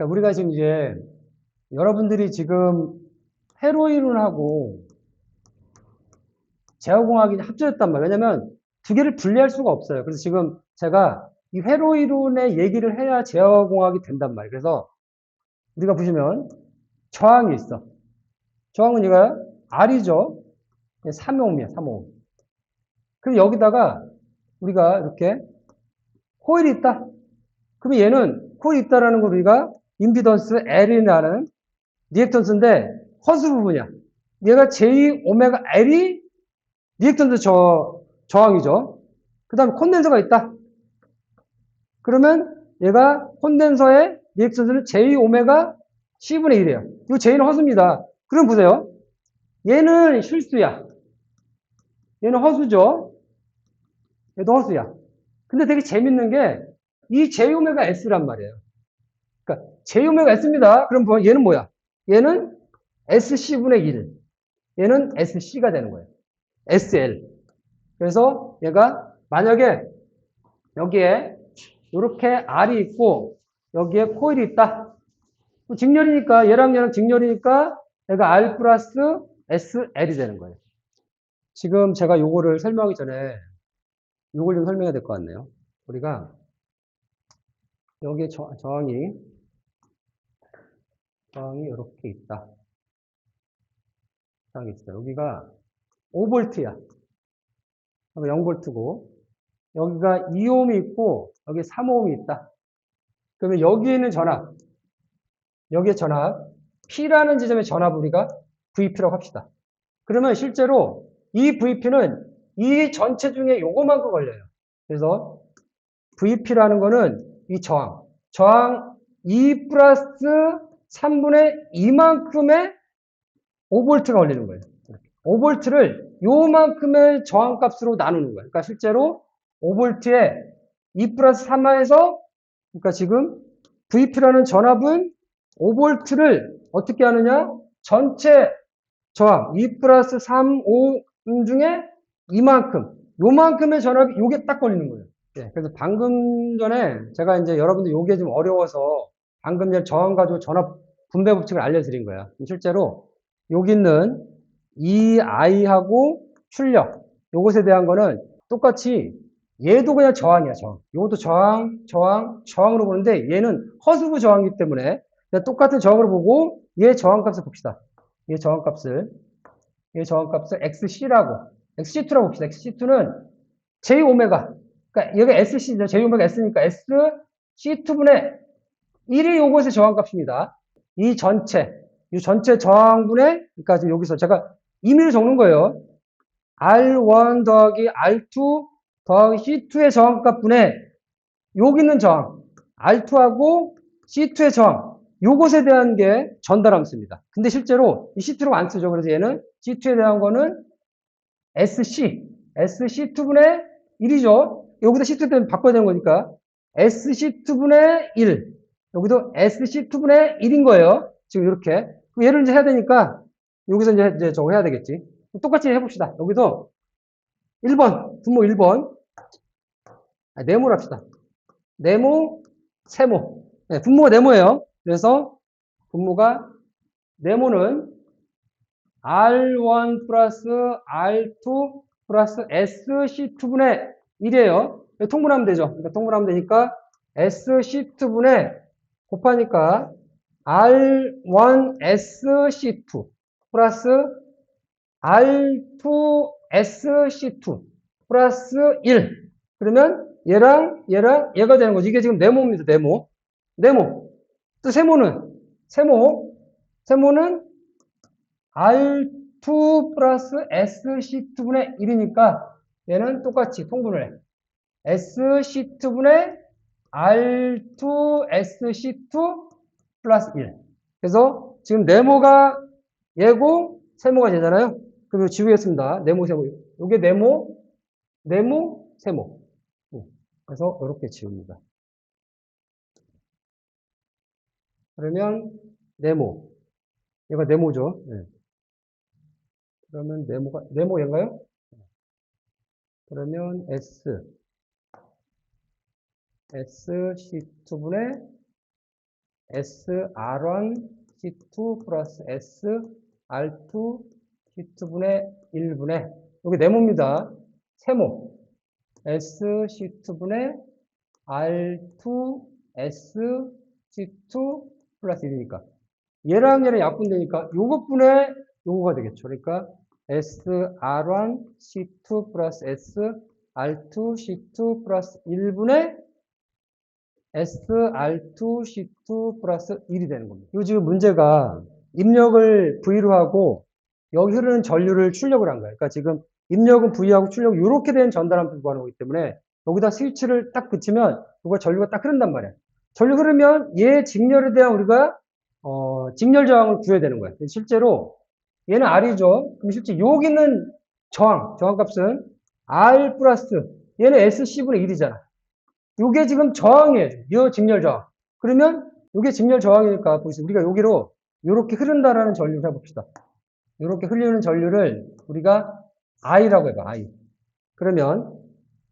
자, 우리가 지금 이제 여러분들이 지금 회로이론하고 제어공학이 합쳐졌단 말이에요. 왜냐면 두 개를 분리할 수가 없어요. 그래서 지금 제가 이 회로이론의 얘기를 해야 제어공학이 된단 말이에요. 그래서 우리가 보시면 저항이 있어. 저항은 이거야. R이죠. 3ohm이야, 3ohm. 그럼 여기다가 우리가 이렇게 코일이 있다. 그럼 얘는 코일이 있다라는 걸 우리가 임피던스 L이라는 리액턴스인데 허수 부분이야. 얘가 J 오메가 L이 리액턴스 저항이죠. 그 다음에 콘덴서가 있다. 그러면 얘가 콘덴서의 리액턴스는 J 오메가 C분의 1이에요. 이 J는 허수입니다. 그럼 보세요. 얘는 실수야. 얘는 허수죠. 얘도 허수야. 근데 되게 재밌는 게 이 J 오메가 S란 말이에요. 그러니까 J 오메가 S입니다. 그럼 얘는 뭐야? 얘는 SC분의 1. 얘는 SC가 되는 거예요. SL. 그래서 얘가 만약에 여기에 이렇게 R이 있고 여기에 코일이 있다. 직렬이니까 얘랑 직렬이니까 얘가 R 플러스 SL이 되는 거예요. 지금 제가 요거를 설명하기 전에 요걸 좀 설명해야 될 것 같네요. 우리가 여기에 저항이 이렇게 있다. 저항이 있어요. 여기가 5V야. 0V고 여기가 2ohm이 있고 여기 3ohm이 있다. 그러면 여기에 있는 전압, 여기에 전압, P라는 지점의 전압 우리가 VP라고 합시다. 그러면 실제로 이 VP는 이 전체 중에 요거만큼 걸려요. 그래서 VP라는 거는 이 저항 2 플러스 3분의 2만큼의 5V가 걸리는 거예요. 5V를 요만큼의 저항값으로 나누는 거예요. 그러니까 실제로 5V에 2 플러스 3에서 그러니까 지금 VP라는 전압은 5V를 어떻게 하느냐? 전체 저항 2 플러스 3, 5 중에 이만큼 요만큼의 전압이 요게 딱 걸리는 거예요. 예, 그래서 방금 전에 제가 이제 여러분들 요게 좀 어려워서 방금 전에 저항 가지고 전압 분배 법칙을 알려드린 거야. 실제로 여기 있는 이 I하고 출력 요것에 대한 거는 똑같이 얘도 그냥 저항이야, 저항. 요것도 저항으로 보는데 얘는 허수부 저항이기 때문에 그냥 똑같은 저항으로 보고 얘 저항값을 봅시다. 얘 저항값을 XC라고 XC2라고 봅시다. XC2는 J 오메가 그러니까 여기 SC죠. J 오메가 S니까 SC2분의 1이 요것의 저항값입니다. 이 전체 저항분의 그러니까 지금 여기서 제가 임의로 적는 거예요. R1 더하기 R2 더하기 C2의 저항값분의 여기 있는 저항 R2하고 C2의 저항 요것에 대한 게 전달함수입니다. 근데 실제로 이 C2로 안 쓰죠. 그래서 얘는 C2에 대한 거는 SC2분의 1이죠. 여기다 C2 때문에 바꿔야 되는 거니까 SC2분의 1 여기도 SC2분의 1인 거예요. 지금 이렇게 얘를 이제 해야 되니까 여기서 이제 저거 해야 되겠지. 똑같이 해봅시다. 여기도 1번 분모 1번 네모를 합시다. 네모 세모 네, 분모가 네모예요. 그래서 분모가 네모는 R1 플러스 R2 플러스 SC2분의 1이에요. 통분하면 되죠. 그러니까 통분하면 되니까 SC2분의 곱하니까 R1SC2 플러스 R2SC2 플러스 1. 그러면 얘랑 얘가 되는 거지. 이게 지금 네모입니다. 네모. 또 세모는 R2 플러스 SC2분의 1이니까 얘는 똑같이 통분을 해. SC2분의 R2SC2 플러스 1. 그래서 지금 네모가 얘고 세모가 얘잖아요. 그럼 지우겠습니다. 네모, 세모. 이게 네모, 세모. 그래서 이렇게 지웁니다. 그러면 네모. 얘가 네모죠. 네. 그러면 네모 얘인가요? 그러면 SC2분의 SR1 C2 플러스 SR2 C2분의 1분의 여기 네모입니다. 세모 SC2분의 R2 SC2 플러스 1이니까 얘랑 얘랑 약분되니까 요것분의 요거가 되겠죠. 그러니까 SR1 C2 플러스 SR2 C2 플러스 1분의 SR2 C2 플러스 1이 되는 겁니다. 이 지금 문제가 입력을 V로 하고 여기 흐르는 전류를 출력을 한 거예요. 그러니까 지금 입력은 V하고 출력 이렇게 된 전달함수 구하는 거기 때문에 여기다 스위치를 딱 붙이면 이거 전류가 딱 흐른단 말이에요. 전류 흐르면 얘 직렬에 대한 우리가 직렬 저항을 구해야 되는 거예요. 실제로 얘는 R이죠. 그럼 실제 여기는 저항값은 R 플러스 얘는 SC분의 1이잖아. 요게 지금 저항이에요. 이 직렬 저항. 그러면 요게 직렬 저항이니까 보세요. 우리가 여기로 요렇게 흐른다라는 전류를 해봅시다. 요렇게 흐르는 전류를 우리가 I라고 해봐. I. 그러면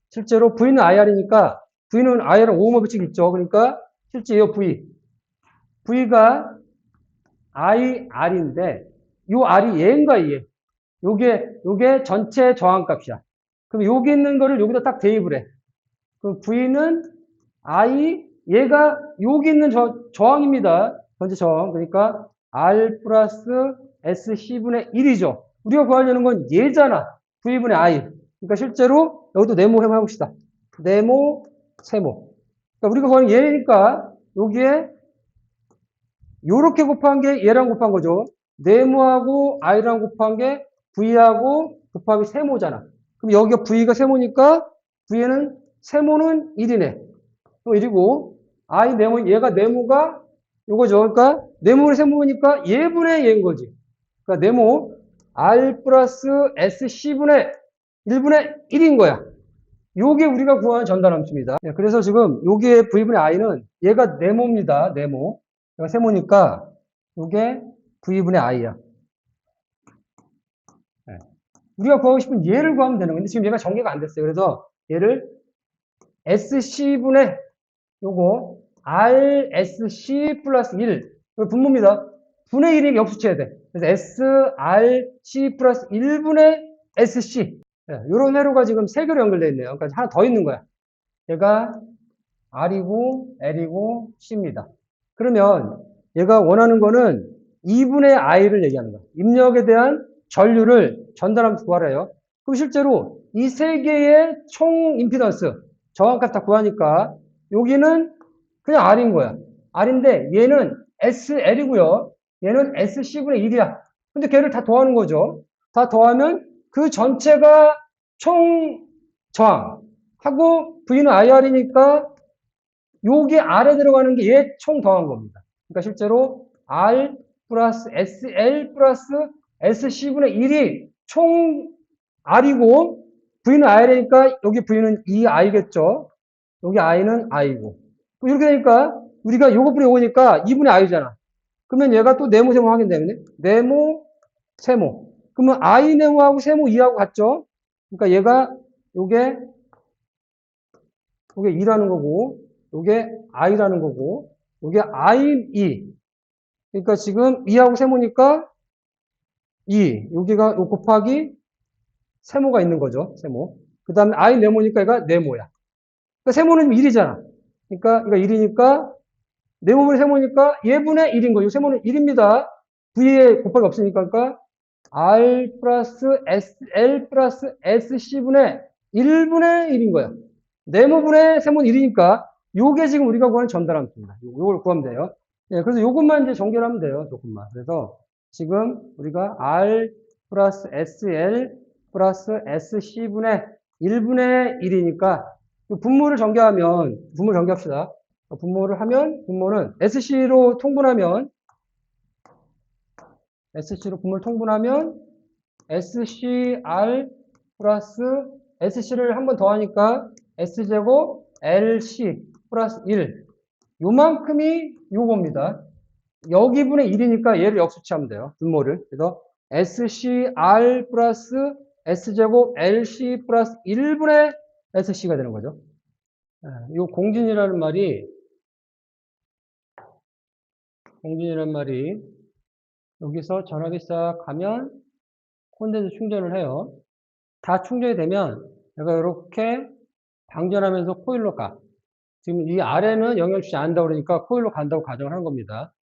실제로 V는 IR이니까 V는 IR은 오hm 법칙 있죠. 그러니까 실제 이 V. V가 IR인데 요 R이 얘인가 얘. 요게 전체 저항값이야. 그럼 여기 있는 거를 여기다 딱 대입을 해. 그럼 V는 I, 얘가 여기 있는 저항입니다. 전체 저항. 그러니까 R 플러스 SC분의 1이죠. 우리가 구하려는 건 얘잖아. V분의 I. 그러니까 실제로 여기도 네모 해봅시다. 네모, 세모. 그러니까 우리가 구하는 얘니까 여기에 요렇게 곱한 게 얘랑 곱한 거죠. 네모하고 I랑 곱한 게 V하고 곱하기 세모잖아. 그럼 여기가 V가 세모니까 V에는 세모는 1이네. 1이고 I 네모 얘가 네모가 요거죠. 그러니까 네모는 세모니까 얘분의 얘인 거지. 그러니까 네모 R 플러스 SC분의 1분의 1인 거야. 요게 우리가 구하는 전달함수입니다. 그래서 지금 요게 V분의 I는 얘가 네모입니다. 네모. 얘가 세모니까 요게 V분의 I야. 우리가 구하고 싶은 얘를 구하면 되는 건데 지금 얘가 전개가 안 됐어요. 그래서 얘를 SC분의 요거 RSC 플러스 1 분모입니다. 분의 1이 역수치해야 돼. 그래서 SRC 플러스 1분의 SC 요런 회로가 지금 3개로 연결되어 있네요. 그러니까 하나 더 있는 거야. 얘가 R이고 L이고 C입니다. 그러면 얘가 원하는 거는 2분의 I를 얘기하는 거야. 입력에 대한 전류를 전달하면서 구하래요. 그럼 실제로 이 3개의 총 임피던스 저항값 다 구하니까 여기는 그냥 R인 거야. R인데 얘는 SL이고요. 얘는 SC분의 1이야. 근데 걔를 다 더하는 거죠. 다 더하면 그 전체가 총 저항 하고 V는 IR이니까 요게 R에 들어가는 게 얘 총 더한 겁니다. 그러니까 실제로 R 플러스 SL 플러스 SC분의 1이 총 R이고 V는 IR이니까 여기 V는 2I겠죠. 여기 I는 I고. 이렇게 되니까 우리가 요것분이 요거니까 2분의 I잖아. 그러면 얘가 또 네모, 세모 확인되네. 네모, 세모. 그러면 I 네모하고 세모 2하고 같죠? 그러니까 얘가 요게 2라는 거고 요게 I라는 거고 요게 I, 2. 그러니까 지금 2하고 세모니까 2. 여기가 요 곱하기 세모가 있는 거죠. 세모. 그 다음에 I 네모니까 얘가 네모야. 그러니까 세모는 1이잖아. 그러니까 이거 1이니까 네모분의 세모니까 얘분의 1인 거예요. 세모는 1입니다. V에 곱하기 없으니까 그러니까 R 플러스 SL 플러스 SC분의 1분의 1인 거야. 네모분의 세모는 1이니까 요게 지금 우리가 구하는 전달함수입니다. 요걸 구하면 돼요. 예, 그래서 요것만 이제 정결하면 돼요. 조금만. 그래서 지금 우리가 R 플러스 SL 플러스 SC분의 1분의 1이니까 분모를 전개하면 분모 전개합시다. 분모를 하면 분모는 SC로 통분하면 분모를 통분하면 SCR 플러스 SC를 한 번 더 하니까 S제곱 LC 플러스 1 요만큼이 요겁니다. 여기분의 1이니까 얘를 역수치하면 돼요. 분모를. 그래서 SCR 플러스 S제곱 LC 플러스 1분의 SC가 되는 거죠. 이 공진이라는 말이 공진이란 말이 여기서 전압이 싹 가면 콘덴서 충전을 해요. 다 충전이 되면 내가 이렇게 방전하면서 코일로 가. 지금 이 아래는 영향을 주지 않는다고 그러니까 코일로 간다고 가정을 하는 겁니다.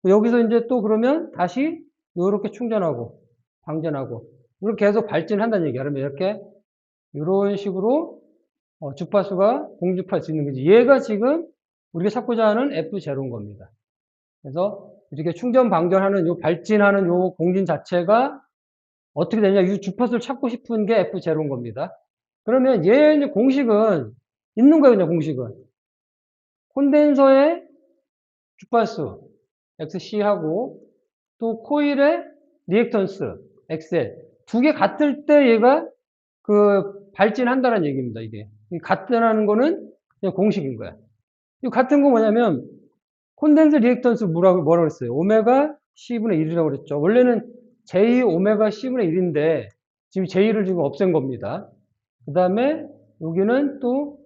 여기서 이제 또 그러면 다시 이렇게 충전하고 방전하고 이렇게 계속 발전한다는 얘기야. 그러면 이렇게 이런 식으로 주파수가 공주파할 수 있는 거지. 얘가 지금 우리가 찾고자 하는 F0인 겁니다. 그래서 이렇게 충전 방전하는 요 발진하는 요 공진 자체가 어떻게 되냐? 이 주파수를 찾고 싶은 게 F0인 겁니다. 그러면 얘의 공식은 있는 거예요, 그냥 공식은. 콘덴서의 주파수 XC하고 또 코일의 리액턴스 XL 두 개 같을 때 얘가 그 발진한다는 얘기입니다. 이게 같다는 거는 그냥 공식인 거야. 이 같은 거 뭐냐면 콘덴서 리액턴스 뭐라고 그랬어요? 오메가 C분의 1이라고 그랬죠. 원래는 J 오메가 C분의 1인데 지금 J를 지금 없앤 겁니다. 그 다음에 여기는 또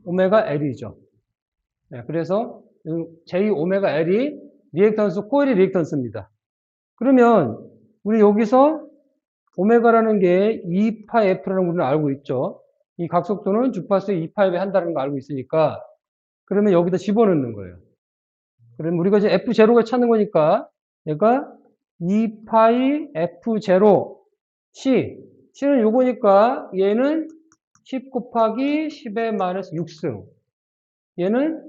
오메가 L이죠. 네, 그래서 J 오메가 L이 리액턴스, 코일이 리액턴스입니다. 그러면 우리 여기서 오메가라는 게 2파F라는 우리는 알고 있죠. 이 각속도는 주파수의 2파에 한다는 거 알고 있으니까 그러면 여기다 집어넣는 거예요. 그러면 우리가 이제 F0가 찾는 거니까 얘가 2파이 F0 C C는 요거니까 얘는 10 곱하기 10의 마이너스 6승 얘는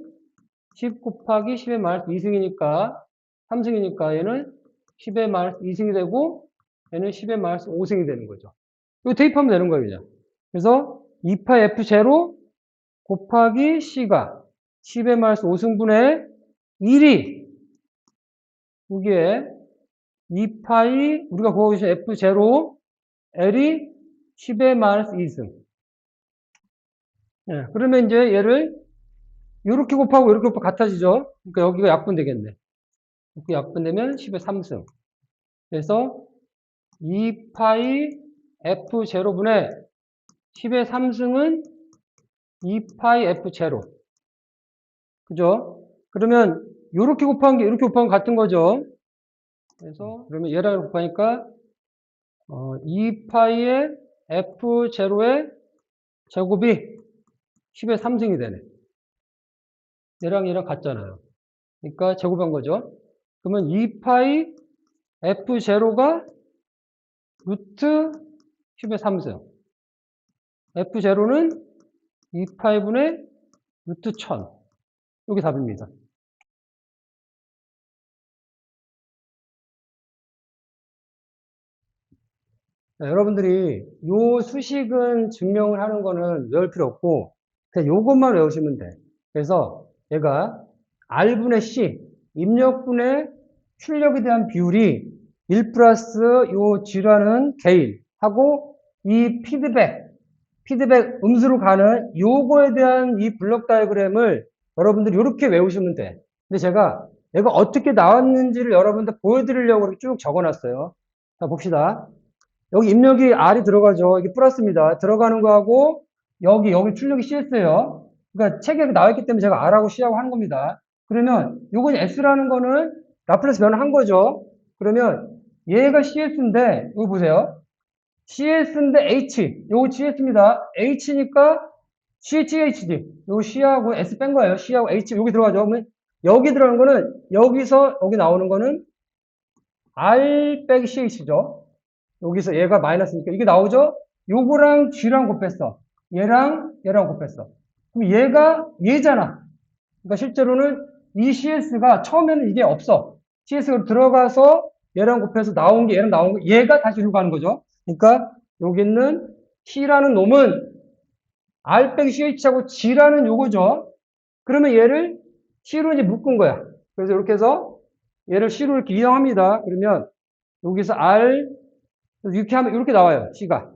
10 곱하기 10의 마이너스 2승이니까 3승이니까 얘는 10의 마이너스 2승이 되고 얘는 10의 마이너스 5승이 되는 거죠. 이거 대입하면 되는 거예요, 그냥. 그래서 2파 F0 곱하기 C가 10의 마이너스 5승분의 1이 여기에 2파이 우리가 구하고 계신 F0 L이 10의 마이너스 2승. 네, 그러면 이제 얘를 이렇게 곱하고 이렇게 곱하고 같아지죠. 그러니까 여기가 약분되겠네. 이렇게 약분되면 10의 3승. 그래서 2파이 F0분의 10의 3승은 2파이 F0. 그죠? 그러면 이렇게 곱한 게 이렇게 곱하면 같은 거죠. 그래서 그러면 얘랑 곱하니까 2파이의 F0의 제곱이 10의 3승이 되네. 얘랑 같잖아요. 그러니까 제곱한 거죠. 그러면 2파이 F0가 루트 10의 3승. F0는 2파이분의 루트 1000. 여기 답입니다. 자, 여러분들이 요 수식은 증명을 하는 거는 외울 필요 없고 그냥 요것만 외우시면 돼. 그래서 얘가 R분의 C, 입력분의 출력에 대한 비율이 1 플러스 요 G라는 개인하고 이 피드백 음수로 가는 요거에 대한 이 블록 다이어그램을 여러분들이 이렇게 외우시면 돼. 근데 제가 얘가 어떻게 나왔는지를 여러분들 보여드리려고 이렇게 쭉 적어놨어요. 자, 봅시다. 여기 입력이 R이 들어가죠. 이게 플러스입니다. 들어가는 거하고 여기 출력이 C였어요. 그러니까 책에 나와있기 때문에 제가 R하고 C하고 하는 겁니다. 그러면 요거 S라는 거는 라플레스 변환한 거죠. 그러면 얘가 CS인데 이거 보세요. CS인데 H 요거 GS입니다. H니까 CHHD 요거 C하고 S 뺀 거예요. C하고 H 여기 들어가죠. 그러면 여기 들어가는 거는 여기서 여기 나오는 거는 R 빼기 CH죠. 여기서 얘가 마이너스니까 이게 나오죠? 요거랑 G랑 곱했어. 얘랑 곱했어. 그럼 얘가 얘잖아. 그러니까 실제로는 이 CS가 처음에는 이게 없어. CS가 들어가서 얘랑 곱해서 나온 게 얘랑 나온 거 얘가 다시 이리로 가는 거죠. 그러니까 여기 있는 C라는 놈은 R 빼기 CH하고 G라는 요거죠. 그러면 얘를 C로 이제 묶은 거야. 그래서 이렇게 해서 얘를 C로 이렇게 이용합니다. 그러면 여기서 R 이렇게 하면 이렇게 나와요. C가.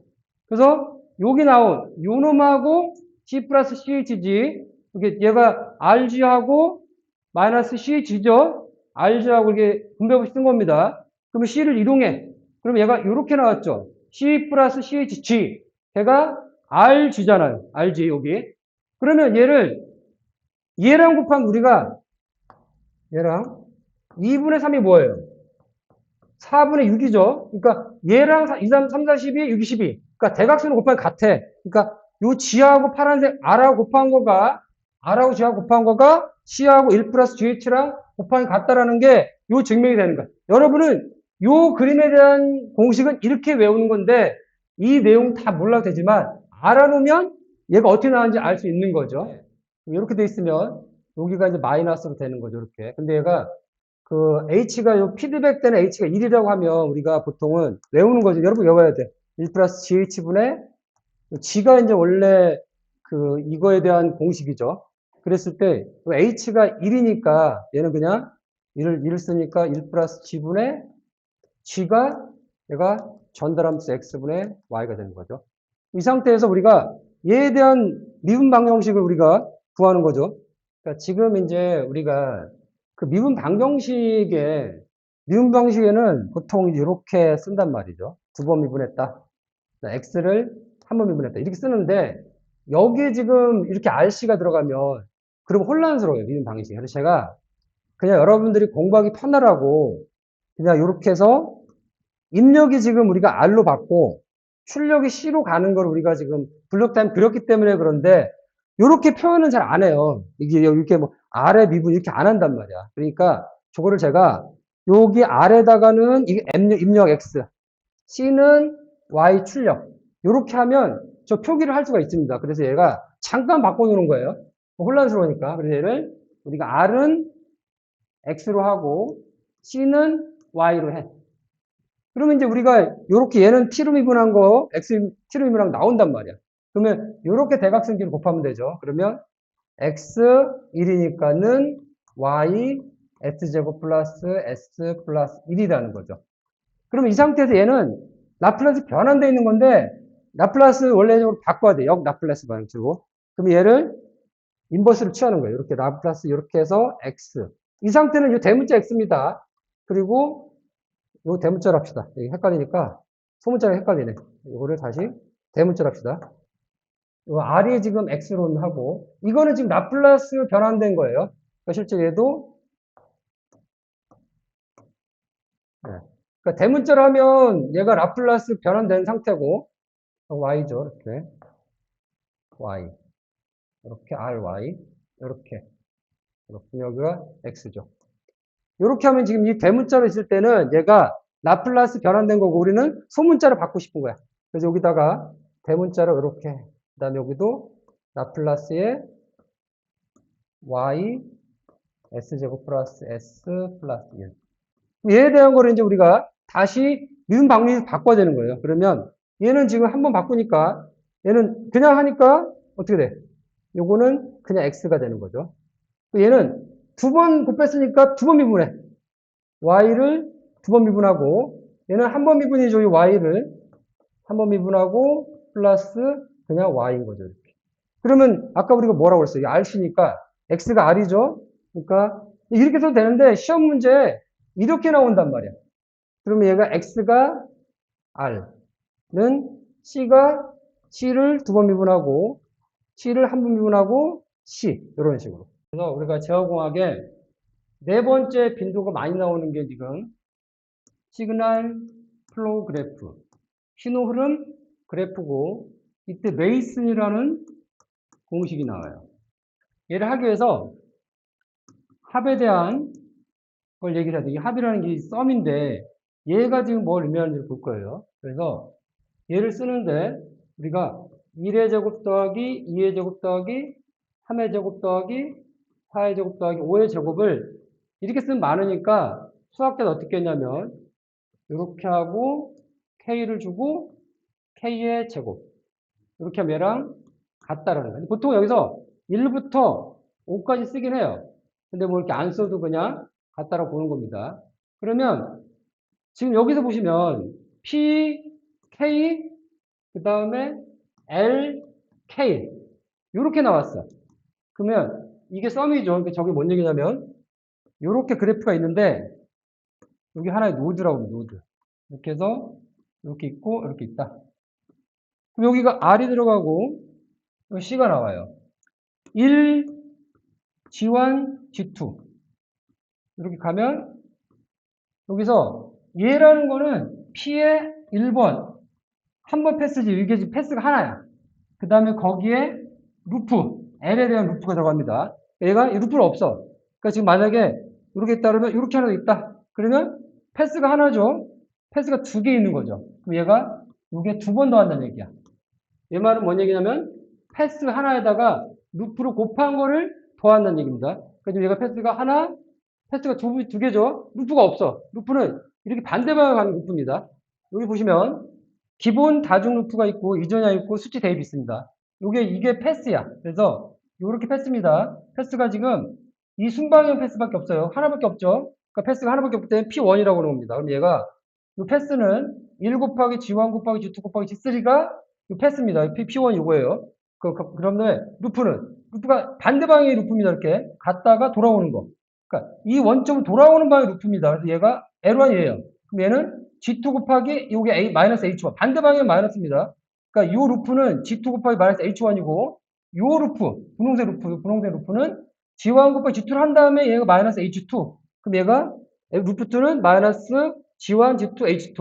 그래서 여기 나온 요 놈하고 C 플러스 CHG 이게 얘가 RG하고 마이너스 CH죠. RG하고 이렇게 분배법을 쓴 겁니다. 그러면 C를 이동해. 그럼 얘가 이렇게 나왔죠. C 플러스 CHG 걔가 RG잖아요. RG 여기. 그러면 얘랑 곱하면 우리가 얘랑 2분의 3이 뭐예요? 4분의 6이죠. 그러니까 얘랑 2, 3, 3, 4, 12, 6, 12. 그러니까 대각선을 곱하면 같아. 그러니까 요 G하고 파란색 R하고 곱한 거가 R하고 G하고 곱한 거가 C하고 1 플러스 GH랑 곱하면 같다라는 게 요 증명이 되는 거야. 여러분은 요 그림에 대한 공식은 이렇게 외우는 건데 이 내용 다 몰라도 되지만 알아놓으면 얘가 어떻게 나왔는지 알 수 있는 거죠. 이렇게 돼 있으면 여기가 이제 마이너스로 되는 거죠. 이렇게. 근데 얘가 그 H가 요 피드백 되는 H가 1이라고 하면 우리가 보통은 외우는 거죠. 여러분 외워야 돼. 1 플러스 GH분의 G가 이제 원래 그 이거에 대한 공식이죠. 그랬을 때 H가 1이니까 얘는 그냥 1을 쓰니까 1 플러스 G분의 G가 얘가 전달함수 X분의 Y가 되는 거죠. 이 상태에서 우리가 얘에 대한 미분 방정식을 우리가 구하는 거죠. 그러니까 지금 이제 우리가 그 미분 방정식에는 보통 이렇게 쓴단 말이죠. 두 번 미분했다. X를 한 번 미분했다. 이렇게 쓰는데 여기에 지금 이렇게 RC가 들어가면 그럼 혼란스러워요. 미분 방정식이. 그래서 제가 그냥 여러분들이 공부하기 편하라고 그냥 이렇게 해서 입력이 지금 우리가 R로 받고 출력이 C로 가는 걸 우리가 지금 블록타임 그렸기 때문에 그런데 이렇게 표현은 잘 안 해요. 이게 이렇게 뭐 R의 미분 이렇게 안 한단 말이야. 그러니까 저거를 제가 여기 R에다가는 이게 입력 X, C는 Y 출력 이렇게 하면 저 표기를 할 수가 있습니다. 그래서 얘가 잠깐 바꿔놓는 거예요. 혼란스러우니까. 그래서 얘를 우리가 R은 X로 하고 C는 Y로 해. 그러면 이제 우리가 이렇게 얘는 T로 미분한 거 X T로 미분한 거 나온단 말이야. 그러면 이렇게 대각선끼리 곱하면 되죠. 그러면 X 1이니까는 Y S제곱 플러스 S 플러스 1이라는 거죠. 그럼 이 상태에서 얘는 라플라스 변환되어 있는 건데 라플라스 원래적으로 바꿔야 돼. 역 라플라스 방식으로. 그럼 얘를 인버스를 취하는 거예요. 이렇게 라플라스 이렇게 해서 X. 이 상태는 이 대문자 X입니다. 그리고 요 대문자로 합시다. 여기 헷갈리니까 소문자가 헷갈리네. 이거를 다시 대문자로 합시다. 요 R이 지금 X로 하고 이거는 지금 라플라스 변환된 거예요. 그러니까 실제 얘도 네. 그러니까 대문자로 하면 얘가 라플라스 변환된 상태고 Y죠. 이렇게 Y 이렇게 RY 이렇게 여기가 X죠. 이렇게 하면 지금 이 대문자로 있을 때는 얘가 라플라스 변환된 거고 우리는 소문자로 받고 싶은 거야. 그래서 여기다가 대문자로 이렇게 그 다음에 여기도 라플라스의 y s제곱 플러스 s 플러스 1 얘에 대한 거를 이제 우리가 다시 미분 방정식 바꿔야 되는 거예요. 그러면 얘는 지금 한번 바꾸니까 얘는 그냥 하니까 어떻게 돼? 요거는 그냥 x가 되는 거죠. 얘는 두 번 곱했으니까 두 번 미분해. y를 두 번 미분하고 얘는 한 번 미분이죠. 이 y를 한 번 미분하고 플러스 그냥 y인 거죠. 이렇게. 그러면 아까 우리가 뭐라고 했어요? rC니까 x가 r이죠. 그러니까 이렇게 써도 되는데 시험 문제에 이렇게 나온단 말이야. 그러면 얘가 x가 r는 c를 두 번 미분하고 c를 한 번 미분하고 c 이런 식으로. 그래서 우리가 제어공학에 네 번째 빈도가 많이 나오는 게 지금 시그널 플로우 그래프, 신호 흐름 그래프고 이때 메이슨이라는 공식이 나와요. 얘를 하기 위해서 합에 대한 걸 얘기를 해야 돼. 이 합이라는 게 썸인데 얘가 지금 뭘 의미하는지 볼 거예요. 그래서 얘를 쓰는데 우리가 1의 제곱 더하기 2의 제곱 더하기 3의 제곱 더하기 4의 제곱 더하기 5의 제곱을 이렇게 쓰면 많으니까 수학자는 어떻게 했냐면 이렇게 하고 K를 주고 K의 제곱 이렇게 하면 얘랑 같다라는 거예요. 보통 여기서 1부터 5까지 쓰긴 해요. 근데 뭐 이렇게 안 써도 그냥 같다라고 보는 겁니다. 그러면 지금 여기서 보시면 P, K, 그 다음에 L, K 이렇게 나왔어. 그러면 이게 썸이죠. 그러니까 저게 뭔 얘기냐면 이렇게 그래프가 있는데 여기 하나의 노드라고 합니다. 노드. 이렇게 해서 이렇게 있고 이렇게 있다. 그럼 여기가 R이 들어가고 여기 C가 나와요. 1, G1, G2 이렇게 가면 여기서 얘라는 거는 P의 1번 한 번 패스지. 이게 지금 패스가 하나야. 그 다음에 거기에 루프, L에 대한 루프가 들어갑니다. 얘가 이 루프는 없어. 그러니까 지금 만약에 이렇게 따르면 이렇게 하나 있다. 그러면 패스가 하나죠. 패스가 두 개 있는 거죠. 그럼 얘가 이게 두 번 더한다는 얘기야. 얘 말은 뭔 얘기냐면 패스 하나에다가 루프를 곱한 거를 더한다는 얘기입니다. 그래서 얘가 패스가 하나, 패스가 두 개죠. 루프가 없어. 루프는 이렇게 반대 방향 가는 루프입니다. 여기 보시면 기본 다중 루프가 있고 이전향 있고 수치 대입이 있습니다. 이게 패스야. 그래서 이렇게 패스입니다. 패스가 지금 이 순방향 패스밖에 없어요. 하나밖에 없죠. 그러니까 패스가 하나밖에 없기 때문에 P1이라고 하는 겁니다. 그럼 얘가 이 패스는 1 곱하기 G1 곱하기 G2 곱하기 G3가 이 패스입니다. P1 이거예요. 그런데 루프가 반대 방향의 루프입니다. 이렇게 갔다가 돌아오는 거. 그러니까 이 원점은 돌아오는 방향의 루프입니다. 그래서 얘가 L1이에요. 그럼 얘는 G2 곱하기 요게 A 마이너스 H1 반대 방향은 마이너스입니다. 그러니까 요 루프는 G2 곱하기 마이너스 H1이고 요 루프 분홍색 루프는 G1 곱하기 G2를 한 다음에 얘가 마이너스 H2 그럼 얘가 루프2는 마이너스 G1 G2 H2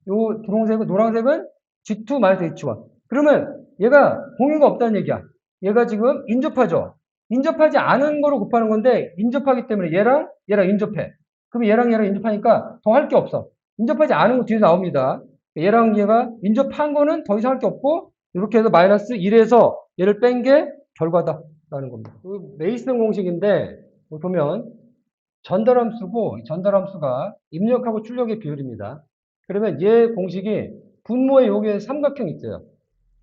요 분홍색은 노란색은 G2 마이너스 H1 그러면 얘가 공유가 없다는 얘기야. 얘가 지금 인접하죠. 인접하지 않은 거로 곱하는 건데 인접하기 때문에 얘랑 인접해. 그럼 얘랑 인접하니까 더 할 게 없어. 인접하지 않은 거 뒤에 나옵니다. 얘랑 얘가 인접한 거는 더 이상 할 게 없고 이렇게 해서 마이너스 1에서 얘를 뺀 게 결과다라는 겁니다. 메이슨 공식인데 보면 전달함수고 전달함수가 입력하고 출력의 비율입니다. 그러면 얘 공식이 분모의 요게 삼각형 있어요.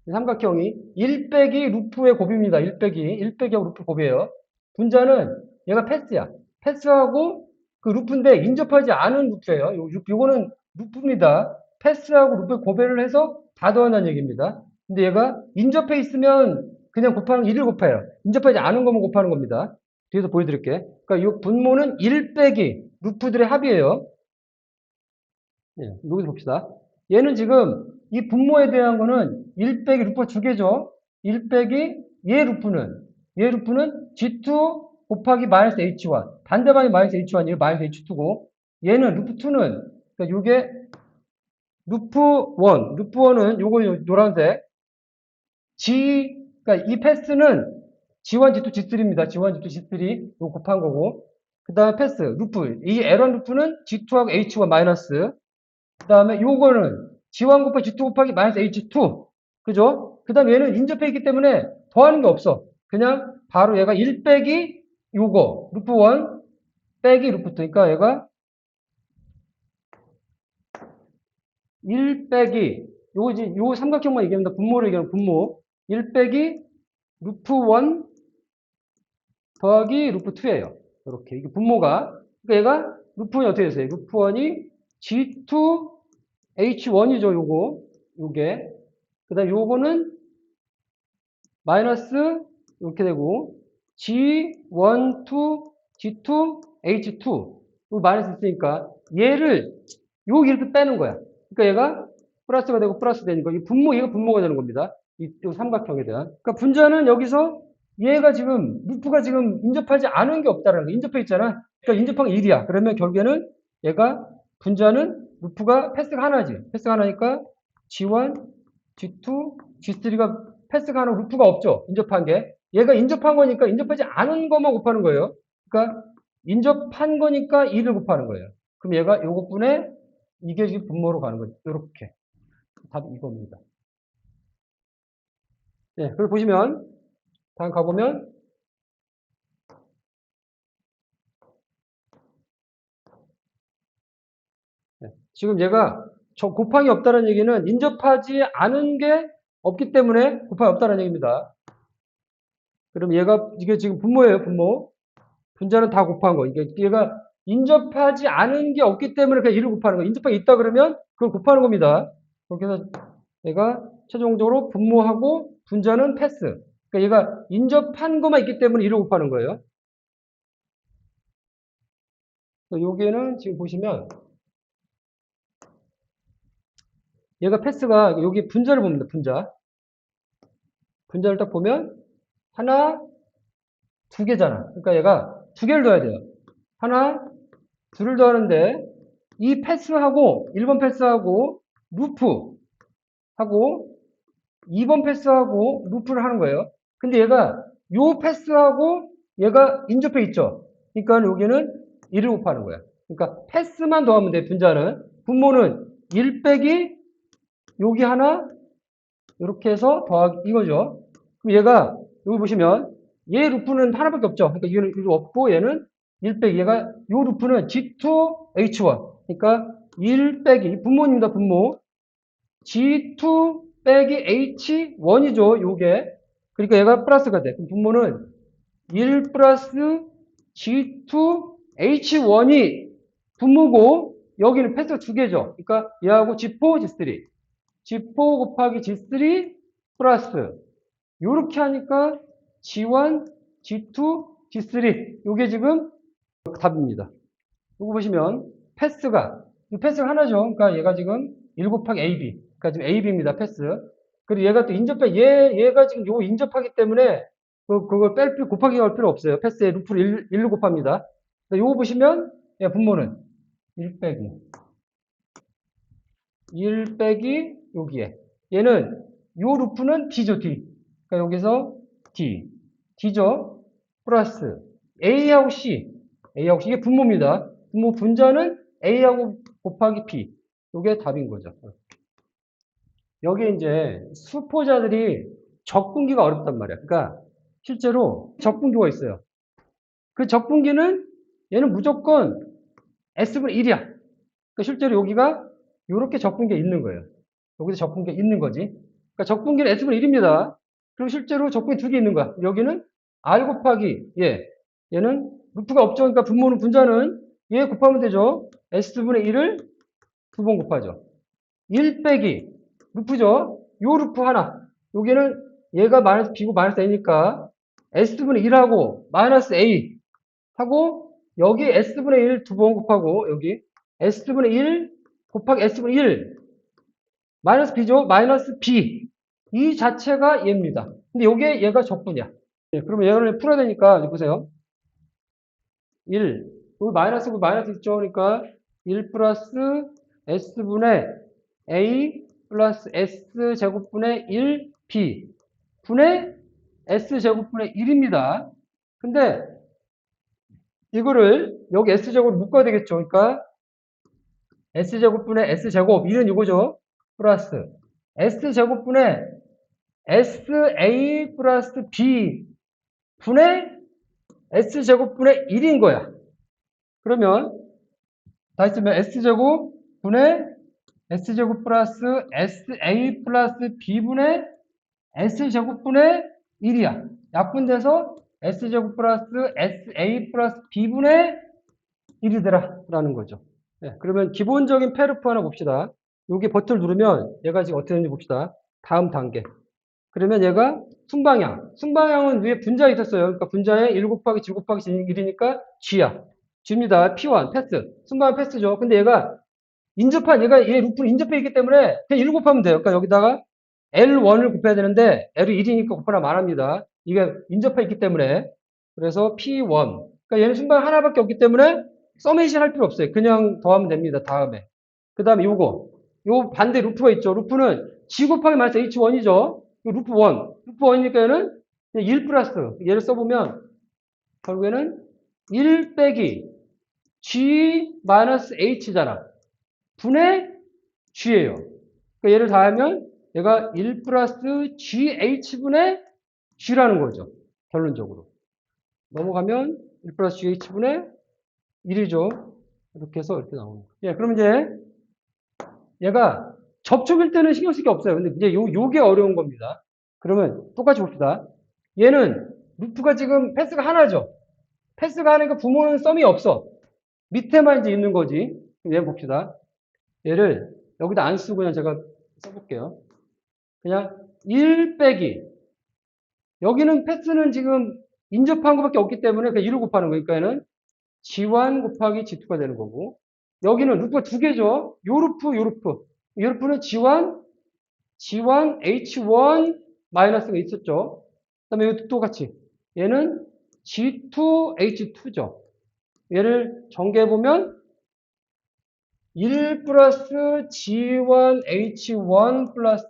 이 삼각형이 1 빼기 루프의 곱입니다. 1 빼기하고 루프 곱이에요. 분자는 얘가 패스야. 패스하고 그 루프인데 인접하지 않은 루프예요. 요거는 루프입니다. 패스하고 루프의 곱해를 해서 다 더한다는 얘기입니다. 근데 얘가 인접해 있으면 그냥 곱하는 1을 곱해요. 인접하지 않은 거면 곱하는 겁니다. 뒤에서 보여드릴게. 그러니까 이 분모는 1 빼기 루프들의 합이에요. 예, 여기서 봅시다. 얘는 지금 이 분모에 대한 거는 1 빼기 루프가 두 개죠. 1 빼기 얘 루프는 G2 곱하기 마이너스 H1 반대방이 마이너스 H1이에요. 마이너스 H2고 얘는 루프2는 그러니까 요게 루프1은 요거 노란색 그러니까 이 패스는 G1, G2, G3입니다. G1, G2, G3 요거 곱한 거고 그 다음에 패스 루프 이 L1 루프는 G2하고 H1 마이너스 그 다음에 요거는 G1 곱하기 G2 곱하기 마이너스 H2 그죠? 그 다음에 얘는 인접해 있기 때문에 더하는 게 없어. 그냥 바로 얘가 1 빼기 요거 루프1 빼기 루프2 그러니까 얘가 1 빼기 요 삼각형만 얘기합니다. 분모를 얘기하면 분모 1 빼기 루프1 더하기 루프2예요. 이렇게 이게 분모가 그러니까 얘가 루프1이 어떻게 됐어요? 루프1이 G2 H1이죠, 요게. 그 다음 요거는 마이너스 이렇게 되고 G1, 2, G2, H2 요 마이너스 있으니까 얘를 이렇게 빼는 거야. 그러니까 얘가 플러스가 되고 플러스 되니까 얘가 분모가 되는 겁니다. 이 삼각형에 대한. 그러니까 분자는 여기서 얘가 지금 루프가 지금 인접하지 않은 게 없다라는 거. 인접해 있잖아. 그러니까 인접한 게 1이야. 그러면 결국에는 얘가 분자는 루프가 패스가 하나지. 패스가 하나니까 G1, G2, G3가 패스가 하나 루프가 없죠. 인접한 게. 얘가 인접한 거니까 인접하지 않은 것만 곱하는 거예요. 그러니까 인접한 거니까 2를 곱하는 거예요. 그럼 얘가 요것분에 이게 지금 분모로 가는 거죠. 이렇게. 답이 이겁니다. 네, 그걸 보시면 다음 가보면 네, 지금 얘가 저 곱하기 없다는 얘기는 인접하지 않은 게 없기 때문에 곱하기 없다는 얘기입니다. 그럼 이게 지금 분모예요, 분모. 분자는 다 곱한 거. 얘가 인접하지 않은 게 없기 때문에 그냥 1을 곱하는 거. 인접하기 있다 그러면 그걸 곱하는 겁니다. 그렇게 해서 얘가 최종적으로 분모하고 분자는 패스. 그러니까 얘가 인접한 것만 있기 때문에 1을 곱하는 거예요. 여기에는 지금 보시면 얘가 패스가 여기 분자를 봅니다. 분자를 딱 보면 하나, 두 개잖아. 그러니까 얘가 두 개를 넣어야 돼요. 하나, 둘을 더하는데 이 패스하고 1번 패스하고 루프하고 2번 패스하고 루프를 하는 거예요. 근데 얘가 요 패스하고 얘가 인접해 있죠. 그러니까 여기는 1을 곱하는 거야. 그러니까 패스만 더하면 돼. 분자는. 분모는 1 빼기 여기 하나 이렇게 해서 더하기 이거죠. 그럼 얘가 여기 보시면 얘 루프는 하나밖에 없죠. 그러니까 이거는 이거 없고 얘는 1 빼기 얘가 요 루프는 G2H1 그러니까 1 빼기 분모입니다. 분모 G2 빼기 H1이죠. 요게 그러니까 얘가 플러스가 돼. 그럼 분모는 1 플러스 G2 H1이 분모고 여기는 패스가 두 개죠. 그러니까 얘하고 G4 G3 G4 곱하기 G3 플러스 요렇게 하니까 G1, G2, G3 요게 지금 답입니다. 요거 보시면 패스가 이 패스가 하나죠. 그러니까 얘가 지금 1 곱하기 AB 그러니까 지금 AB입니다. 패스. 그리고 얘가 또 인접해 얘가 지금 요거 인접하기 때문에 그걸 곱하기 할 필요 없어요. 패스에 루프를 1로 곱합니다. 요거 보시면 얘 분모는 1 빼기 1 빼기 여기에 얘는 요 루프는 D죠. D. 그러니까 여기서 D. D죠. 플러스 A하고 C. A하고 C. 이게 분모입니다. 분모 분자는 A하고 곱하기 B. 이게 답인 거죠. 여기 이제 수포자들이 적분기가 어렵단 말이야. 그러니까 실제로 적분기가 있어요. 그 적분기는 얘는 무조건 S분의 1이야. 그러니까 실제로 여기가 이렇게 적분기가 있는 거예요. 여기서 적분기가 있는 거지. 그러니까 적분기는 S분의 1입니다. 그럼 실제로 적분기 두 개 있는 거야. 여기는 R 곱하기 얘는 루프가 없죠. 그러니까 분모는 분자는 얘 곱하면 되죠. S분의 1을 두 번 곱하죠. 1 빼기 루프죠. 요 루프 하나. 여기는 얘가 마이너스 B고 마이너스 A니까 S분의 1하고 마이너스 A 하고 여기 S분의 1 두 번 곱하고 여기 S분의 1 곱하기 S분의 1 마이너스 B죠. 마이너스 B 이 자체가 얘입니다. 근데 요게 얘가 적분이야. 그러면 얘를 풀어야 되니까 이제 보세요. 1 여기 마이너스고 마이너스 있죠. 그러니까 1 플러스 S분의 A 플러스 S제곱분의 1B 분의 S제곱분의 1입니다. 근데 이거를 여기 S제곱을 묶어야 되겠죠. 그러니까 S제곱분의 S제곱 1은 이거죠. 플러스 S제곱분의 SA 플러스 B 분의 S제곱분의 1인 거야. 그러면 다시 쓰면 S제곱 분의 S제곱 플러스 SA 플러스 B분의 S제곱분의 1이야. 약분돼서 S제곱 플러스 SA 플러스 B분의 1이더라. 라는 거죠. 그러면 기본적인 페르프 하나 봅시다. 여기 버튼을 누르면 얘가 지금 어떻게 되는지 봅시다. 다음 단계. 그러면 얘가 순방향. 순방향은 위에 분자가 있었어요. 그러니까 분자에 1 곱하기 G 곱하기 1이니까 G야. G입니다. P1, 패스. 순방향 패스죠. 근데 얘가 얘 루프를 인접해 있기 때문에 그냥 1 곱하면 돼요. 그러니까 여기다가 L1을 곱해야 되는데 L이 1이니까 곱하나 말합니다. 이게 인접해 있기 때문에. 그래서 P1. 그러니까 얘는 순방 하나밖에 없기 때문에 서메이션 할 필요 없어요. 그냥 더하면 됩니다. 다음에. 그 다음에 요거. 요 반대 루프가 있죠. 루프는 G 곱하기 마이너스 H1이죠. 루프 1. 루프 1이니까 얘는 1 플러스. 얘를 써보면 결국에는 1 빼기 G 마이너스 H잖아. 분의 G예요. 그러니까 얘를 다하면 얘가 1 플러스 GH분의 G라는 거죠. 결론적으로. 넘어가면 1 플러스 GH분의 1이죠. 이렇게 해서 이렇게 나오는 거예요. 그럼 이제 얘가 접촉일 때는 신경 쓸 게 없어요. 근데 이제 요게 어려운 겁니다. 그러면 똑같이 봅시다. 얘는 루프가 지금 패스가 하나죠. 패스가 하나니까 부모는 썸이 없어. 밑에만 이제 있는 거지. 얘 봅시다. 얘를 여기다 안 쓰고 그냥 제가 써볼게요. 그냥 1 빼기. 여기는 패스는 지금 인접한 것밖에 없기 때문에 그냥 1을 곱하는 거니까 얘는 G1 곱하기 G2가 되는 거고. 여기는 루프가 두 개죠. 요 루프, 요 루프. 이 루프는 G1, H1 마이너스가 있었죠. 그 다음에 이것도 똑같이. 얘는 G2, H2죠. 얘를 전개해보면 1 플러스 G1 H1 플러스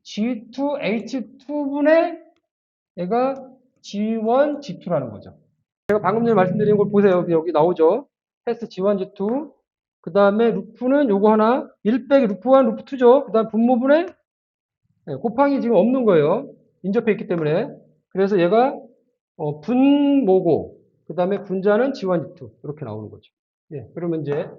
G2 H2분의 얘가 G1 G2라는 거죠. 제가 방금 전에 말씀드린 걸 보세요. 여기 나오죠. 패스 G1 G2 그 다음에 루프는 요거 하나 1 빼기 루프 1 루프 2죠. 그 다음 분모분의 곱하기 지금 없는 거예요. 인접해 있기 때문에. 그래서 얘가 분모고 그 다음에 분자는 G1 G2 이렇게 나오는 거죠. 예, 그러면 이제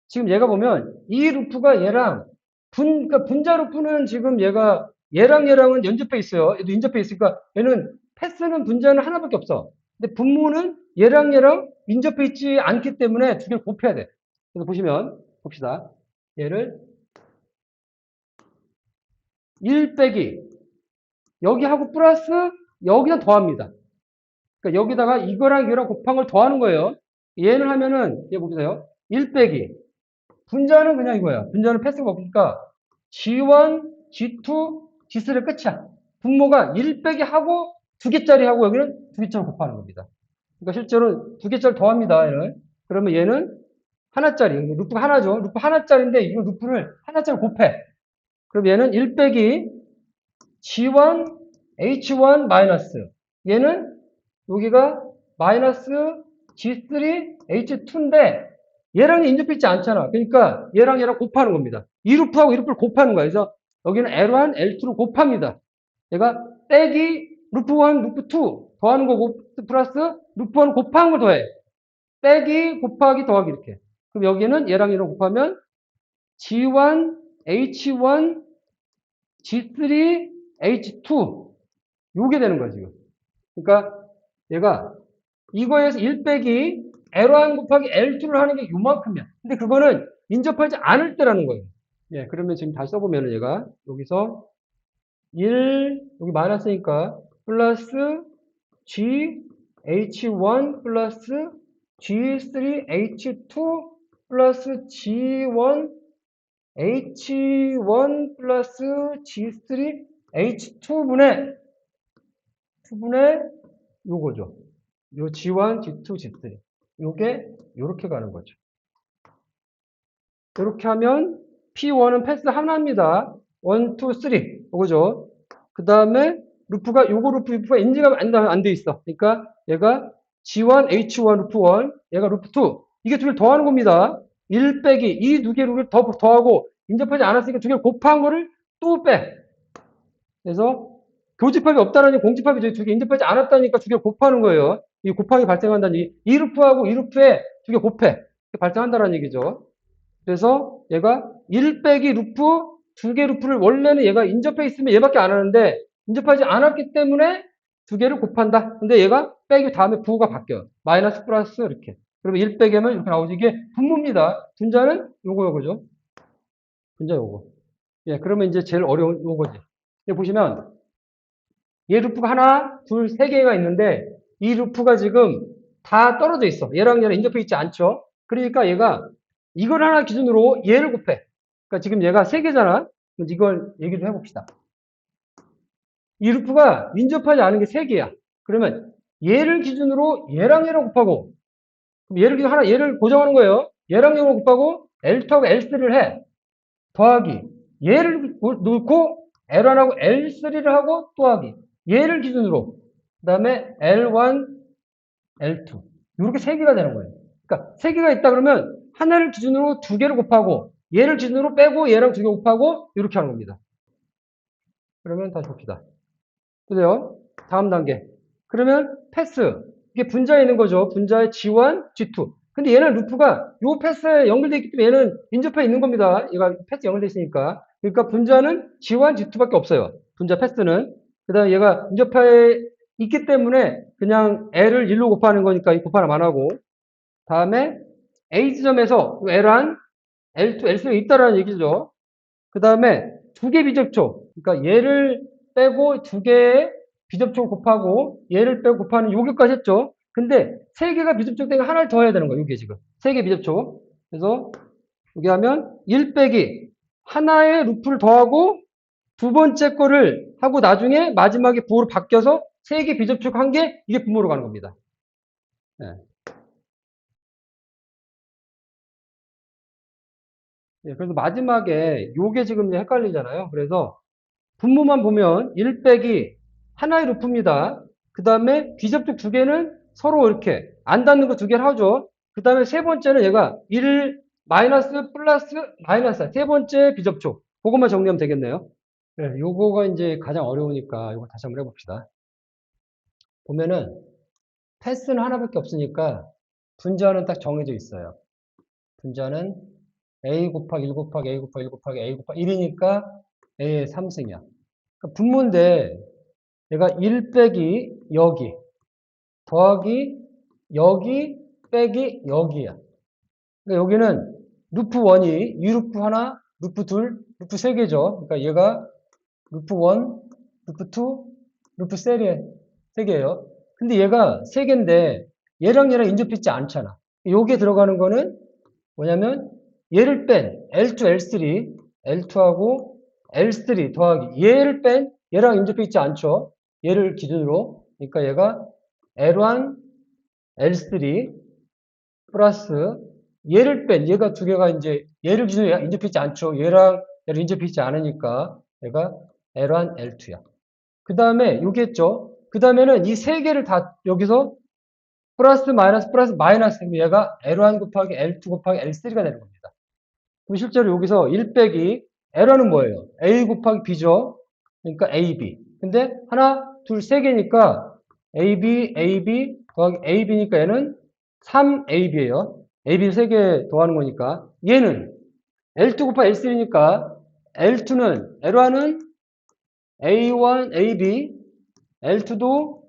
지금 얘가 보면 이 루프가 얘랑 그러니까 분자 루프는 지금 얘랑은 연접해 있어요. 얘도 인접해 있으니까 얘는 패스는 분자는 하나밖에 없어. 근데 분모는 얘랑 인접해 있지 않기 때문에 두 개를 곱해야 돼. 그래서 보시면 봅시다. 얘를 1 빼기 여기하고 플러스 여기다 더합니다. 그러니까 여기다가 이거랑 이거랑 곱한 걸 더하는 거예요. 얘는 하면은 얘 보세요. 1 빼기 분자는 그냥 이거야. 분자는 패스가 없으니까 G1, G2, G3가 끝이야. 분모가 1 빼기 하고 2개짜리 하고 여기는 2개짜리 곱하는 겁니다. 그러니까 실제로 2개짜리 더합니다. 얘는. 그러면 얘는 하나짜리. 루프가 하나죠. 루프 하나짜리인데 이거 루프를 하나짜리 곱해. 그럼 얘는 1 빼기 G1, H1 마이너스. 얘는 여기가 마이너스 G3, H2인데 얘랑 인접해 있지 않잖아. 그러니까 얘랑 곱하는 겁니다. 이 루프하고 이 루프를 곱하는 거야. 그래서 여기는 L1, L2로 곱합니다. 얘가 빼기 루프 1, 루프 2 더하는 거 플러스 루프 1 곱하는 걸 더해. 빼기 곱하기 더하기 이렇게. 그럼 여기는 얘랑 곱하면 G1, H1, G3, H2 요게 되는 거야 지금. 그러니까 얘가 이거에서 1 빼기 L1 곱하기 L2를 하는 게 요만큼이야. 근데 그거는 인접하지 않을 때라는 거예요. 예, 그러면 지금 다시 써보면은 얘가 여기서 1, 여기 마이너스니까 플러스 G, H1 플러스 G3, H2 플러스 G1, H1 플러스 G3, H2분의 요거죠. 요 G1, G2, G3. 요게 요렇게 가는 거죠. 이렇게 하면 P1은 패스 하나입니다. 1, 2, 3. 요거죠. 그 다음에 루프가 루프가 인지가 안 돼 있어. 그러니까 얘가 G1, H1 루프 1, 얘가 루프 2. 이게 두 개를 더하는 겁니다. 1 빼기 이 두 개를 더하고 인접하지 않았으니까 두 개를 곱한 거를 또 빼. 그래서 교집합이 없다라니 공집합이 두 개 인접하지 않았다니까 두 개 곱하는 거예요. 이 곱하기 발생한다니 이 루프하고 이 루프에 두 개 곱해 발생한다는 얘기죠. 그래서 얘가 1 빼기 루프 두 개 루프를 원래는 얘가 인접해 있으면 얘밖에 안 하는데 인접하지 않았기 때문에 두 개를 곱한다. 근데 얘가 빼기 다음에 부호가 바뀌어요. 마이너스 플러스 이렇게. 그러면 1 빼기 하면 이렇게 나오죠. 이게 분모입니다. 분자는 요거죠. 분자 요거. 예, 그러면 이제 제일 어려운 요거지. 여기 보시면 얘 루프가 하나, 둘, 세 개가 있는데 이 루프가 지금 다 떨어져 있어. 얘랑 인접해 있지 않죠? 그러니까 얘가 이걸 하나 기준으로 얘를 곱해. 그러니까 지금 얘가 세 개잖아. 이걸 얘기 좀 해봅시다. 이 루프가 인접하지 않은 게 세 개야. 그러면 얘를 기준으로 얘랑 곱하고 그럼 얘를 기준 얘를 고정하는 거예요. 얘랑 곱하고 L2하고 L3를 해. 더하기. 얘를 넣고 L1하고 L3를 하고 더하기. 얘를 기준으로 그 다음에 L1, L2 이렇게 세 개가 되는 거예요. 그러니까 세 개가 있다 그러면 하나를 기준으로 두 개를 곱하고 얘를 기준으로 빼고 얘랑 두 개 곱하고 이렇게 하는 겁니다. 그러면 다시 봅시다. 그래요? 다음 단계. 그러면 패스. 이게 분자에 있는 거죠. 분자의 G1, G2. 근데 얘는 루프가 요 패스에 연결되어 있기 때문에 얘는 인접해 있는 겁니다. 얘가 패스 연결되어 있으니까. 그러니까 분자는 G1, G2밖에 없어요. 분자 패스는. 그 다음에 얘가 인접해 있기 때문에 그냥 L을 1로 곱하는 거니까 이 곱하면 안 하고. 다음에 A 지점에서 L1, L2, L3가 있다라는 얘기죠. 그 다음에 두 개 비접촉. 그러니까 얘를 빼고 두 개의 비접촉 곱하고 얘를 빼고 곱하는 요기까지 했죠. 근데 세 개가 비접촉 되니까 하나를 더 해야 되는 거예요. 요게 지금. 세 개 비접촉. 그래서 여기 하면 1 빼기 하나의 루프를 더하고 두 번째 거를 하고 나중에 마지막에 부호로 바뀌어서 세 개 비접촉 한 게 이게 분모로 가는 겁니다. 네. 예, 그래서 마지막에 요게 지금 이제 헷갈리잖아요. 그래서 분모만 보면 1 빼기 하나의 루프입니다. 그 다음에 비접촉 두 개는 서로 이렇게 안 닿는 거 두 개를 하죠. 그 다음에 세 번째는 얘가 1 마이너스 플러스 마이너스 세 번째 비접촉. 그것만 정리하면 되겠네요. 네, 요거가 이제 가장 어려우니까 이거 다시 한번 해봅시다. 보면은 패스는 하나밖에 없으니까 분자는 딱 정해져 있어요. 분자는 a 곱하기 1 곱하기 a 곱하기 1 곱하기 a 곱하기 1이니까 a의 3승이야. 그러니까 분모인데 얘가 1 빼기 여기 더하기 여기 빼기 여기야. 그러니까 여기는 루프 1이 이 루프 하나, 루프 둘, 루프 세 개죠. 그러니까 얘가 루프 1, 루프 2, 루프 세 개예요. 근데 얘가 세 개인데 얘랑 인접했지 않잖아. 요게 들어가는 거는 뭐냐면 얘를 뺀 L2, L3, L2하고 L3 더하기 얘를 뺀 얘랑 인접해 있지 않죠. 얘를 기준으로. 그러니까 얘가 L1, L3 플러스 얘를 뺀 얘가 두 개가 이제 얘를 기준으로 인접해 있지 않죠. 얘랑 얘를 인접해 있지 않으니까 얘가 L1, L2야. 그 다음에 요겠죠. 그 다음에는 이 세 개를 다 여기서 플러스 마이너스 얘가 L1 곱하기 L2 곱하기 L3가 되는 겁니다. 그럼 실제로 여기서 1 빼기 L은 뭐예요? A 곱하기 B죠. 그러니까 AB. 근데 하나, 둘, 세 개니까 AB, AB 더하기 AB니까 얘는 3AB예요. AB 세 개 더하는 거니까 얘는 L2 곱하기 L3니까 L1은 A1, AB, L2도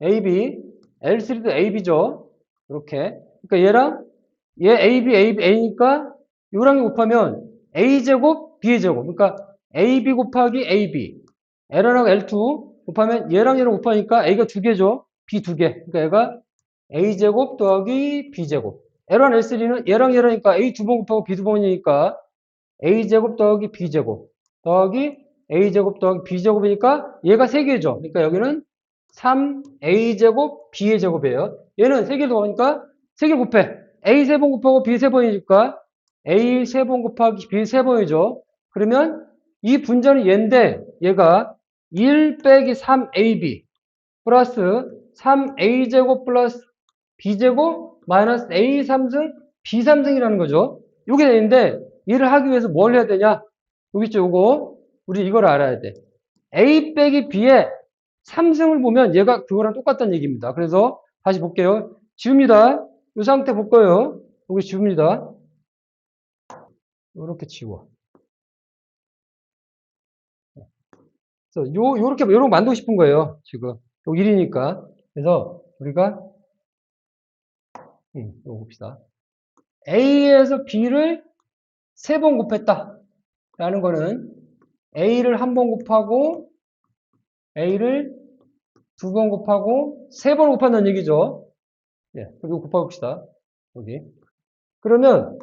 AB, L3도 AB죠. 이렇게. 그러니까 얘랑 얘 AB, AB, A니까 요랑 곱하면 A제곱, B의 제곱. 그러니까 AB 곱하기 AB. L랑 L2 곱하면 얘랑 곱하니까 A가 두 개죠. B 두 개. 그러니까 얘가 A제곱 더하기 B제곱. L1, L3는 얘랑 얘라니까 A 두 번 곱하고 B 두 번이니까 A제곱 더하기 B제곱. 더하기 A제곱 더하기 B제곱이니까 얘가 세 개죠. 그러니까 여기는 3A제곱 B의 제곱이에요. 얘는 세 개 더하니까 세 개 곱해. A 세 번 곱하고 B 세 번이니까 A 세 번 곱하기 B 세 번이죠. 그러면 이 분자는 얘인데 얘가 1 빼기 3AB 플러스 3A제곱 플러스 B제곱 마이너스 A3승 B3승이라는 거죠. 이게 되는데 얘를 하기 위해서 뭘 해야 되냐? 여기 있죠, 요거. 우리 이걸 알아야 돼. A 빼기 B의 3승을 보면 얘가 그거랑 똑같다는 얘기입니다. 그래서 다시 볼게요. 지웁니다. 이 상태 볼 거예요. 여기 지웁니다. 이렇게 지워. 그래서 요렇게 만들고 싶은 거예요. 지금. 요 1이니까. 그래서 우리가 이거 봅시다. A에서 B를 3번 곱했다. 라는 거는 A를 한 번 곱하고 A를 2번 곱하고 3번 곱한다는 얘기죠. 예, 여기 곱해봅시다. 여기. 그러면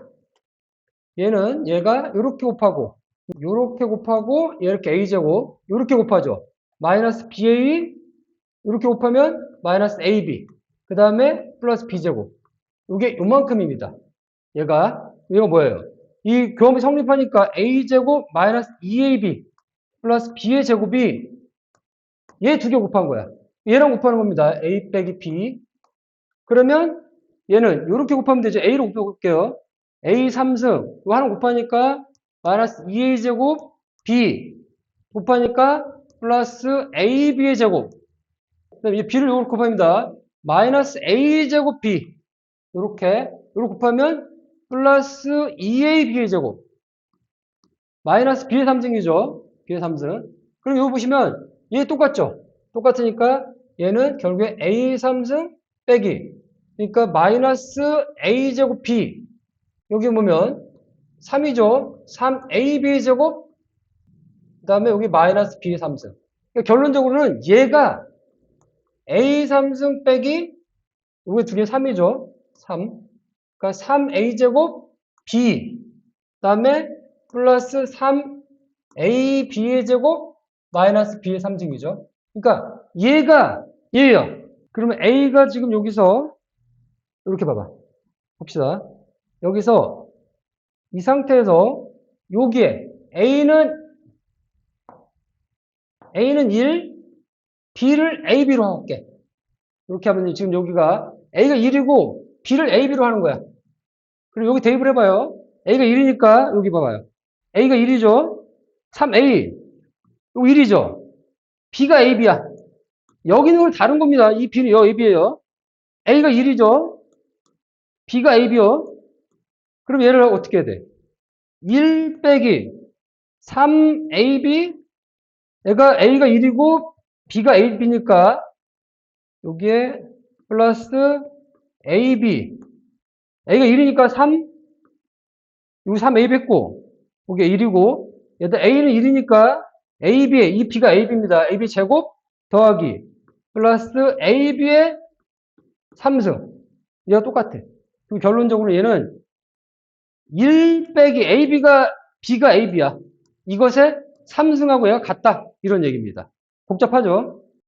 얘는 얘가 이렇게 곱하고 요렇게 곱하고 이렇게 A제곱 요렇게 곱하죠. 마이너스 BA 이렇게 곱하면 마이너스 AB 그 다음에 플러스 B제곱 이게 요만큼입니다. 얘가 뭐예요? 이 교합이 성립하니까 A제곱 마이너스 2AB 플러스 B의 제곱이 얘 두 개 곱한 거야. 얘랑 곱하는 겁니다. A 빼기 B 그러면 얘는 이렇게 곱하면 되죠. A로 곱해볼게요. A 3승 이거 하나 곱하니까 마이너스 2A제곱 B 곱하니까 플러스 AB의 제곱 그다음에 이 B를 이렇게 곱합니다. 마이너스 A제곱 B 이렇게 곱하면 플러스 2AB의 제곱 마이너스 B의 3승이죠. B의 3승 그럼 이거 보시면 얘 똑같죠. 똑같으니까 얘는 결국에 A 3승 빼기 그러니까 마이너스 A제곱 B 여기 보면 3이죠. 3AB의 제곱 그 다음에 여기 마이너스 B의 3승 그러니까 결론적으로는 얘가 A 3승 빼기 여기 두 개 3이죠. 3 그러니까 3A제곱 B 그 다음에 플러스 3AB의 제곱 마이너스 B의 3승이죠. 그러니까 얘가 얘예요. 그러면 A가 지금 여기서 이렇게 봐봐. 봅시다. 여기서 이 상태에서 여기에 A는 1, B를 AB로 할게. 이렇게 하면 지금 여기가 A가 1이고 B를 AB로 하는 거야. 그럼 여기 대입을 해봐요. A가 1이니까 여기 봐봐요. A가 1이죠. 3A. 여기 1이죠. B가 AB야. 여기 있는 건 다른 겁니다. 이 B는 AB예요. A가 1이죠. B가 AB요. 그럼 얘를 어떻게 해야 돼? 1 빼기 3AB. A가 1이고 B가 AB니까 여기에 플러스 AB. A가 1이니까 3. 여기 3AB 했고 여기 1이고 얘들 A는 1이니까 AB에 이 B가 AB입니다. AB 제곱 더하기 플러스 AB의 3승. 얘가 똑같아. 그럼 결론적으로 얘는 1 빼기 AB가 B가 AB야. 이것의 3승하고 얘가 같다. 이런 얘기입니다. 복잡하죠?